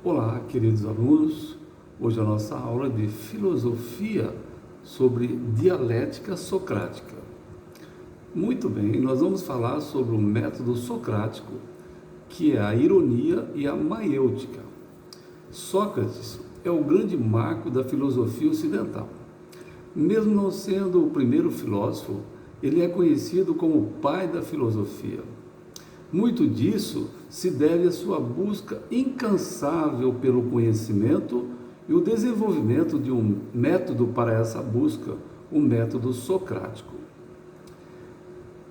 Olá, queridos alunos. Hoje a nossa aula de filosofia sobre dialética socrática. Muito bem, nós vamos falar sobre o método socrático, que é a ironia e a maiêutica. Sócrates é o grande marco da filosofia ocidental. Mesmo não sendo o primeiro filósofo, ele é conhecido como o pai da filosofia. Muito disso se deve à sua busca incansável pelo conhecimento e o desenvolvimento de um método para essa busca, o método socrático.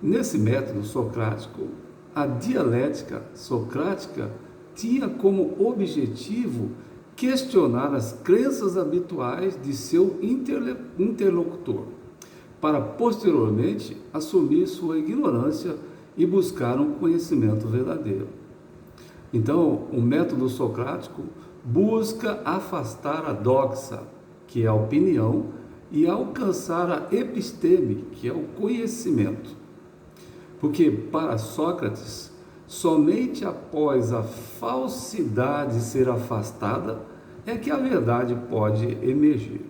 Nesse método socrático, a dialética socrática tinha como objetivo questionar as crenças habituais de seu interlocutor, para posteriormente assumir sua ignorância e buscar um conhecimento verdadeiro. Então, o método socrático busca afastar a doxa, que é a opinião, e alcançar a episteme, que é o conhecimento. Porque, para Sócrates, somente após a falsidade ser afastada é que a verdade pode emergir.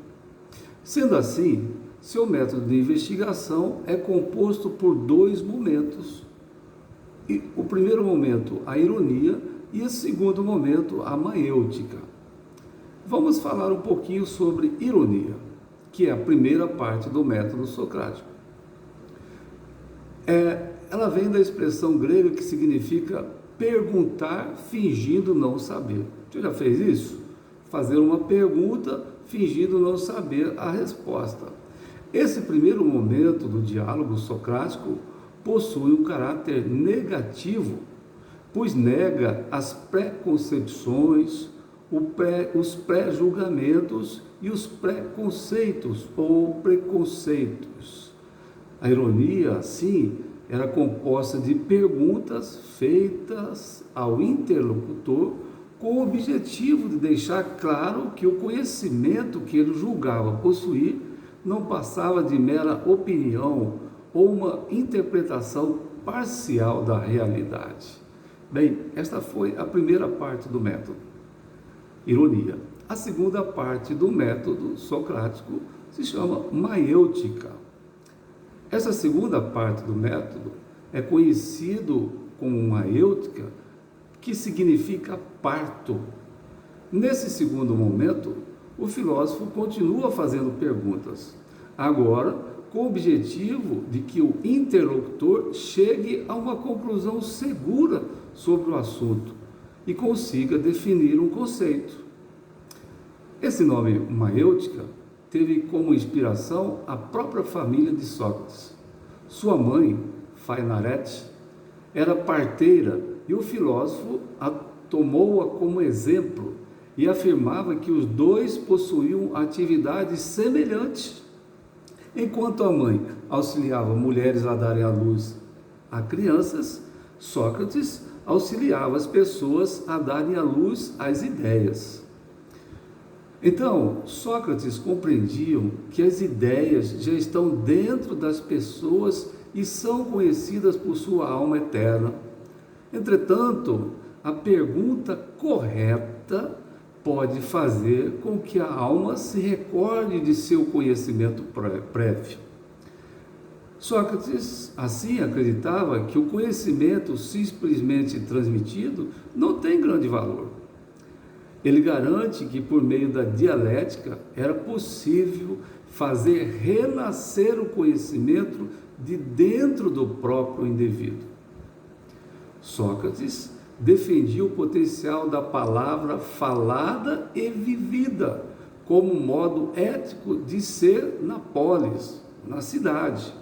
Sendo assim, seu método de investigação é composto por dois momentos. O primeiro momento, a ironia, e o segundo momento, a maiêutica. Vamos falar um pouquinho sobre ironia, que é a primeira parte do método socrático. Ela vem da expressão grega que significa perguntar fingindo não saber. Você já fez isso? Fazer uma pergunta fingindo não saber a resposta. Esse primeiro momento do diálogo socrático possui um caráter negativo, pois nega as preconcepções, os pré-julgamentos e os preconceitos ou preconceitos. A ironia, assim, era composta de perguntas feitas ao interlocutor com o objetivo de deixar claro que o conhecimento que ele julgava possuir não passava de mera opinião ou uma interpretação parcial da realidade. Bem, esta foi a primeira parte do método, ironia. A segunda parte do método socrático se chama maiêutica. Essa segunda parte do método é conhecido como maiêutica, que significa parto. Nesse segundo momento, o filósofo continua fazendo perguntas, agora com o objetivo de que o interlocutor chegue a uma conclusão segura sobre o assunto e consiga definir um conceito. Esse nome maiêutica teve como inspiração a própria família de Sócrates. Sua mãe, Fainarete, era parteira e o filósofo tomou-a como exemplo e afirmava que os dois possuíam atividades semelhantes. Enquanto a mãe auxiliava mulheres a darem à luz a crianças, Sócrates auxiliava as pessoas a darem à luz às ideias. Então, Sócrates compreendia que as ideias já estão dentro das pessoas e são conhecidas por sua alma eterna. Entretanto, a pergunta correta pode fazer com que a alma se recorde de seu conhecimento prévio. Sócrates, assim, acreditava que o conhecimento simplesmente transmitido não tem grande valor. Ele garante que, por meio da dialética, era possível fazer renascer o conhecimento de dentro do próprio indivíduo. Sócrates defendia o potencial da palavra falada e vivida como um modo ético de ser na polis, na cidade.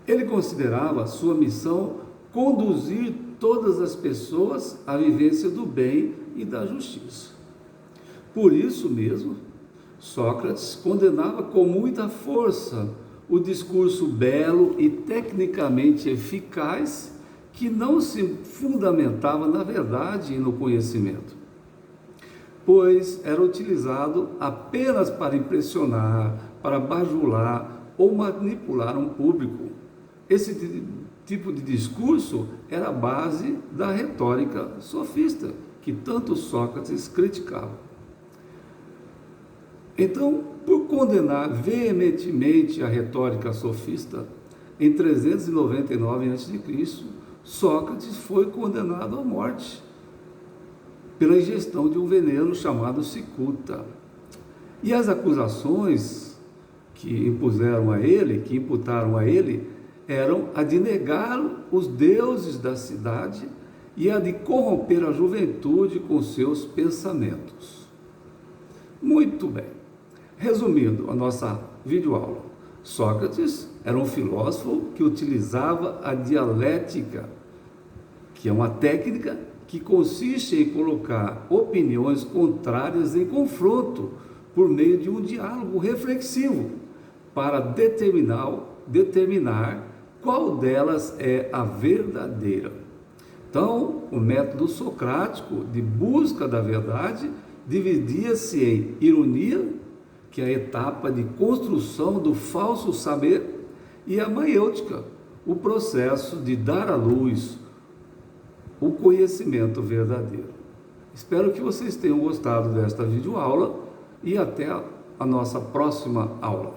Ele considerava sua missão conduzir todas as pessoas à vivência do bem e da justiça. Por isso mesmo, Sócrates condenava com muita força o discurso belo e tecnicamente eficaz que não se fundamentava na verdade e no conhecimento, pois era utilizado apenas para impressionar, para bajular ou manipular um público. Esse tipo de discurso era a base da retórica sofista, que tanto Sócrates criticava. Então, por condenar veementemente a retórica sofista, em 399 a.C., Sócrates foi condenado à morte pela ingestão de um veneno chamado cicuta. E as acusações que imputaram a ele, eram a de negar os deuses da cidade e a de corromper a juventude com seus pensamentos. Muito bem. Resumindo a nossa videoaula, Sócrates era um filósofo que utilizava a dialética, que é uma técnica que consiste em colocar opiniões contrárias em confronto por meio de um diálogo reflexivo para determinar qual delas é a verdadeira. Então, o método socrático de busca da verdade dividia-se em ironia, que é a etapa de construção do falso saber, e a maiêutica, o processo de dar à luz o conhecimento verdadeiro. Espero que vocês tenham gostado desta videoaula e até a nossa próxima aula.